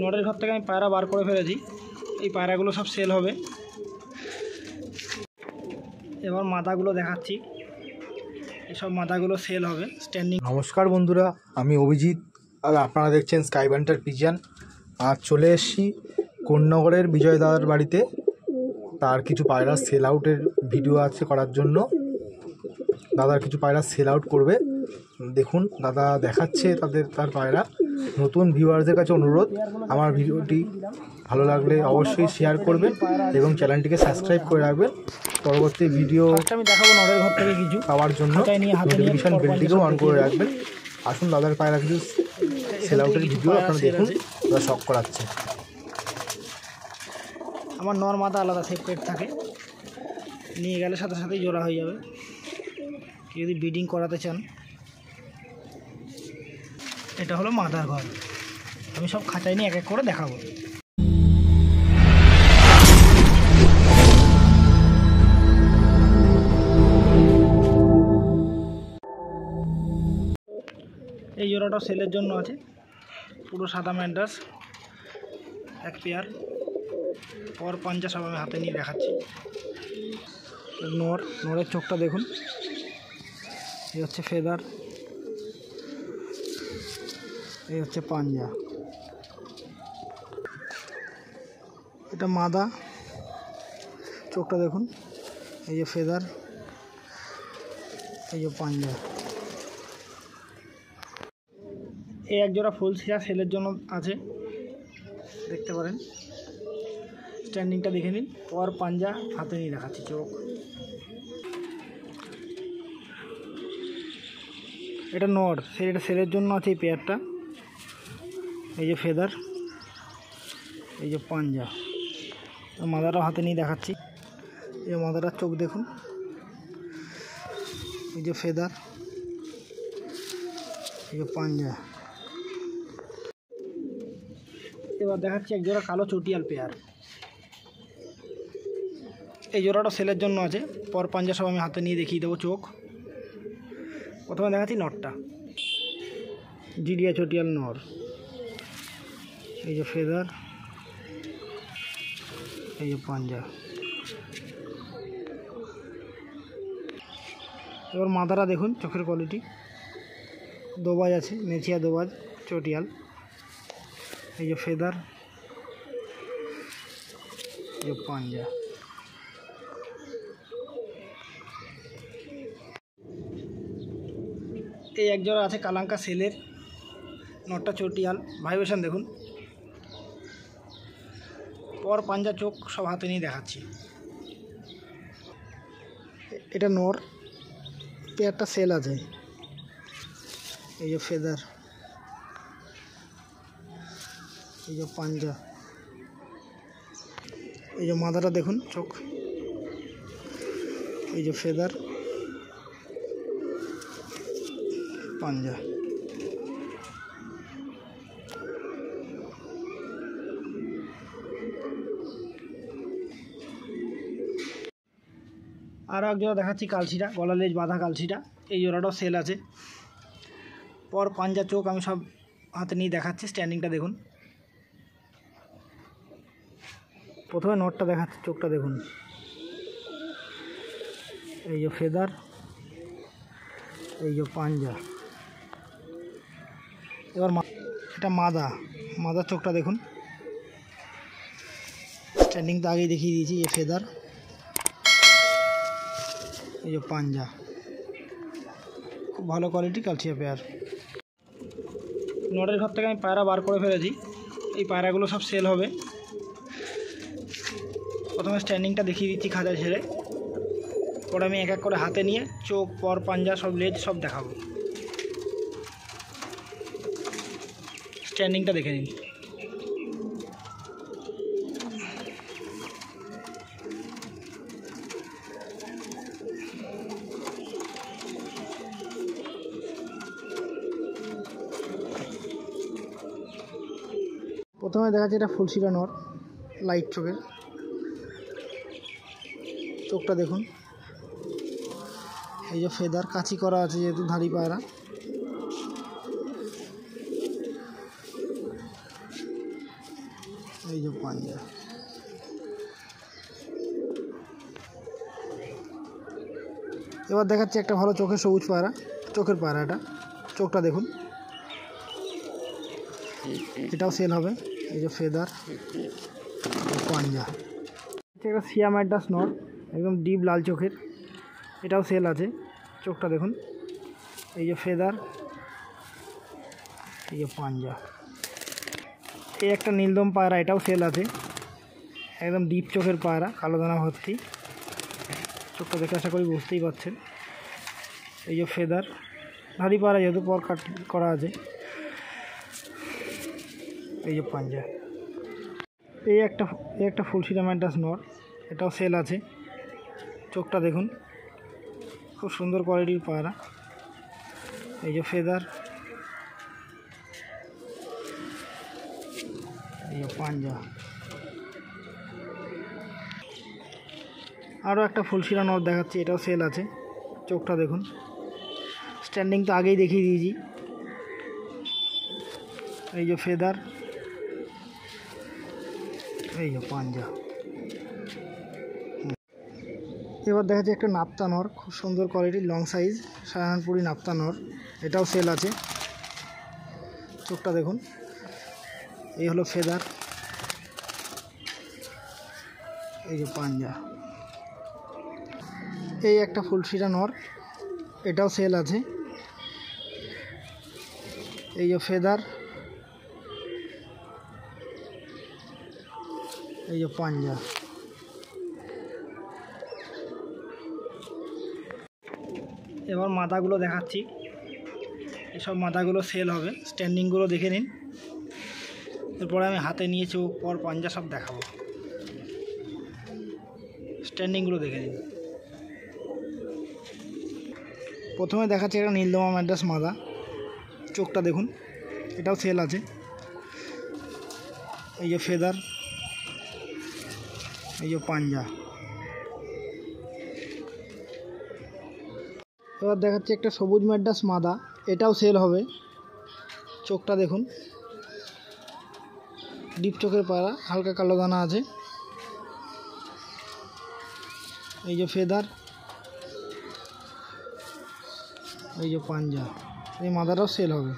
নড়ের ঘর থেকে আমি পায়রা বার করে ফেলেছি। এই পায়রাগুলো সব সেল হবে। এবার মাদাগুলো দেখাচ্ছি, এসব মাদাগুলো সেল হবে স্ট্যান্ডিং। নমস্কার বন্ধুরা, আমি অভিজিৎ আর আপনারা দেখছেন স্কাই ব্যান্টার পিজিয়ান। আজ চলে এসেছি কোন্নগরের বিজয় দাদার বাড়িতে। তার কিছু পায়রা সেল আউটের ভিডিও আছে করার জন্য। দাদার কিছু পায়রা সেল আউট করবে, দেখুন দাদা দেখাচ্ছে তার পায়রা। নতুন ভিউয়ারদের কাছে অনুরোধ, আমার ভিডিওটি ভালো লাগলে অবশ্যই শেয়ার করবেন এবং চ্যানেলটিকে সাবস্ক্রাইব করে রাখবেন। পরবর্তী ভিডিও আমি দেখাবো নড়ের ঘর থেকে কিছু পাওয়ার জন্য নোটিফিকেশন বেলটিকেও অন করে রাখবেন। আসুন দাদার পায়রা কিছু সেল আউটের ভিডিও আপনারা দেখুন, দাদা শখ করাচ্ছে। আমার নর মাদা আলাদা সেপারেট থাকে, নিয়ে গেলে সাথে সাথেই জোড়া হয়ে যাবে। কেউ যদি ব্রিডিং করাতে চান, এটা হলো মাদার ঘর। আমি সব খাঁচায় নিয়ে এক এক করে দেখাবো। এই জোড়াটা সেলের জন্য আছে, পুরো সাদা ম্যান্ডাস, এক পেয়ার, পর পাঞ্জা সব আমি হাতে নিয়ে দেখাচ্ছি। নড়ের চোখটা দেখুন, এই হচ্ছে ফেদার, এই হচ্ছে পাঞ্জা। এটা মাদা, চোখটা দেখুন, এই যে ফেদার, এই যে পাঞ্জা। এই এক জোড়া ফুল সিরা সেলের জন্য আছে, দেখতে পারেন। স্ট্যান্ডিংটা দেখে নিন, পর পাঞ্জা হাতে নিয়ে দেখাচ্ছি। চোখ, এটা নর, এটা সেলের জন্য আছে। এই পেয়ারটা, এই যে ফেদার, এই যে পাঞ্জা। মাদাটাও হাতে নিয়ে দেখাচ্ছি। এই মাদাটার চোখ দেখুন, এই যে ফেদার, এই যে পাঞ্জা। এবার দেখাচ্ছি এক জোড়া কালো চটিয়াল পেয়ার। এই জোড়াটা সেলের জন্য আছে, পর পাঞ্জা সব আমি হাতে নিয়ে দেখিয়ে দেবো। চোখ প্রথমে দেখাচ্ছি নরটা, জিডিয়া চটিয়াল নর, এই যে ফেদার, এই যে পাঞ্জা। এবার মাদারা দেখুন, চোখের কোয়ালিটি, দোবাজ আছে, মেচিয়া দোবাজ চটিয়াল, এই যে ফেদার, এই যে পাঞ্জা। এই এক জোড়া আছে কালাঙ্কা সেলের, নটটা চটিয়াল, ভাইব্রেশন দেখুন, পর পাঞ্জা, চোখ সব হাতে নিয়ে দেখাচ্ছি। এটা নর, পেয়ারটা সেল আছে, এই যে ফেদার, এই যে পাঞ্জা, এই যে মাদাটা দেখুন, চোখ, এই যে ফেদার, পাঞ্জা। আর এক জোড়া দেখাচ্ছি কালশিরা, গলা লেজ বাঁধা কালশিরা। এই জোড়াটাও সেল আছে, পর পাঞ্জা, চোখ আমি সব হাতে নিয়ে দেখাচ্ছি। স্ট্যান্ডিংটা দেখুন, প্রথমে নটটা দেখাচ্ছি, চোখটা দেখুন, এই যে ফেদার, এই যে পাঞ্জা। এবার এটা মাদার চোখটা দেখুন, স্ট্যান্ডিংটা আগেই দেখিয়ে দিয়েছি। এই ফেদার, এই যে পাঞ্জা, খুব ভালো কোয়ালিটি কালচিয়া পেয়ার। নড়ের ঘর থেকে আমি পায়রা বার করে ফেলেছি। এই পায়রাগুলো সব সেল হবে। প্রথমে স্ট্যান্ডিংটা দেখিয়ে দিচ্ছি খাঁচা ছেড়ে, পরে আমি এক এক করে হাতে নিয়ে চোখ, পর পাঞ্জা, সব লেজ সব দেখাবো। স্ট্যান্ডিংটা দেখে নিন। প্রথমে দেখাচ্ছি এটা ফুলশিরা নর, লাইট চোখের, চোখটা দেখুন, এই যে ফেদার, কাঁচি করা আছে যেহেতু ধাড়ি পায়রা। এই যে পাঞ্জা। এবার দেখাচ্ছি একটা ভালো চোখের সবুজ পায়রা, চোখের পায়রা। এটা চোখটা দেখুন, এটাও সেল হবে। এই যে ফেদার, পাঞ্জা। একটা সিয়াম অ্যাডাস নর, একদম ডিপ লাল চোখের, এটাও সেল আছে। চোখটা দেখুন, এই যে ফেদার, এই যে পাঞ্জা। এই একটা নীলদম পায়রা, এটাও সেল আছে। একদম ডিপ চোখের পায়রা, কালো দানা ভর্তি। চোখটা দেখে আশা করি বুঝতেই পারছেন। এই যে ফেদার, ভারী পায়রা যেহেতু পর কাট করা আছে। এই যে পাঞ্জা। এই একটা ফুলশিরা ম্যাড্রাস নর, এটাও সেল আছে। চোখটা দেখুন, খুব সুন্দর কোয়ালিটির পায়রা। এই যে ফেদার, এই যে পাঞ্জা। আরও একটা ফুলশিরা নর দেখাচ্ছি, এটাও সেল আছে। চোখটা দেখুন, স্ট্যান্ডিং তো আগেই দেখিয়ে দিয়েছি। এই যে ফেদার, এই যে পাঞ্জা। এবার দেখাচ্ছি একটা নাপ্তা নর, খুব সুন্দর কোয়ালিটির লং সাইজ সাহারানপুরি নাপ্তা নর, এটাও সেল আছে। চোখটা দেখুন, এই হলো ফেদার, এই যে পাঞ্জা। এই একটা ফুলশিরা নর, এটাও সেল আছে। এই যে ফেদার, এই যে পাঞ্জা। এবার মাথাগুলো দেখাচ্ছি, এসব মাথাগুলো সেল হবে। স্ট্যান্ডিংগুলো দেখে নিন, এরপরে আমি হাতে নিয়ে চোখ পর পাঞ্জা সব দেখাবো। স্ট্যান্ডিংগুলো দেখে নিন। প্রথমে দেখাচ্ছি একটা নীলদমা ম্যাড্রাস মাদা, চোখটা দেখুন, এটাও সেল আছে। এই যে ফেদার, এই যে পাঞ্জা। এবার দেখাচ্ছি একটা সবুজ ম্যাড্রাস মাদা, এটাও সেল হবে। চোখটা দেখুন, ডিপ চোখের পায়রা, হালকা কালো দানা আছে। এই যে ফেদার, এই যে পাঞ্জা। এই মাদাটাও সেল হবে।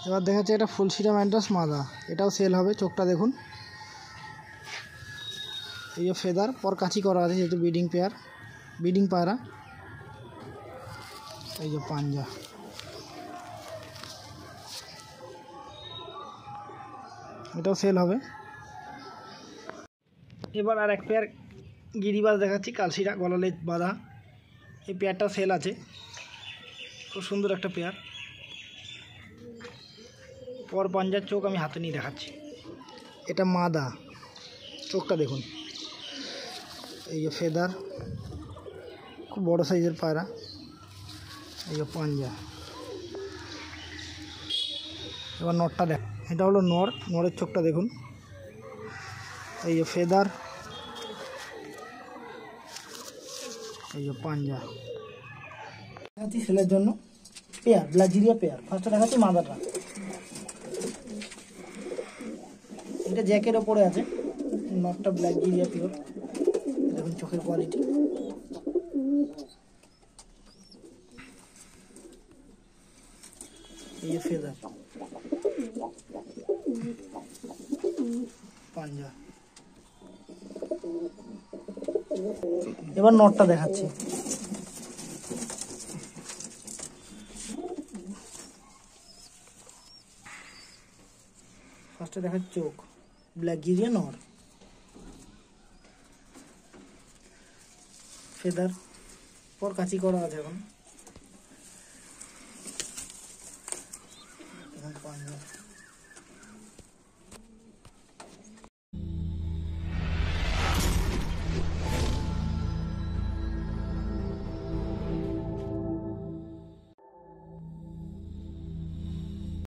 এবার দেখাচ্ছে একটা ফুলশিরা ম্যাড্রাস মাদা, এটাও সেল হবে। চোখটা দেখুন, এই যে ফেদার, পর কাঁচি করা আছে যেহেতু ব্রিডিং পায়রা। এই যে পাঞ্জা। এটাও সেল হবে। এবার আর এক পেয়ার গিরিবাজ দেখাচ্ছি, কালশিরা গলালে বাঁধা। এই পেয়ারটাও সেল আছে, খুব সুন্দর একটা পেয়ার। পর পাঞ্জার চোখ আমি হাতে নিয়ে দেখাচ্ছি। এটা মাদা, চোখটা দেখুন, এই যে ফেদার, খুব বড় সাইজের পায়রা। এই যে পাঞ্জা। এবার নরটা দেখ, এটা হলো নরের চোখটা দেখুন, এই যে ফেদার, এই যে পাঞ্জা। দেখাচ্ছি সেলের জন্য পেয়ার, ব্লাজিরিয়া পেয়ার। ফার্স্টে দেখাচ্ছি মাদাটা, এটা জ্যাকের ওপরে আছে। নটটা ব্লাজিরিয়া পিওর, দেখুন চোখের কোয়ালিটি। এই যে ফেদার, পাঞ্জা। এবার নটটা দেখাচ্ছি। ফার্স্টে দেখাচ্ছি চোখ, ব্ল্যাকগিরিয়া নর, ফেদার, পর কাঁচি করা আছে এখন। পাঞ্জা।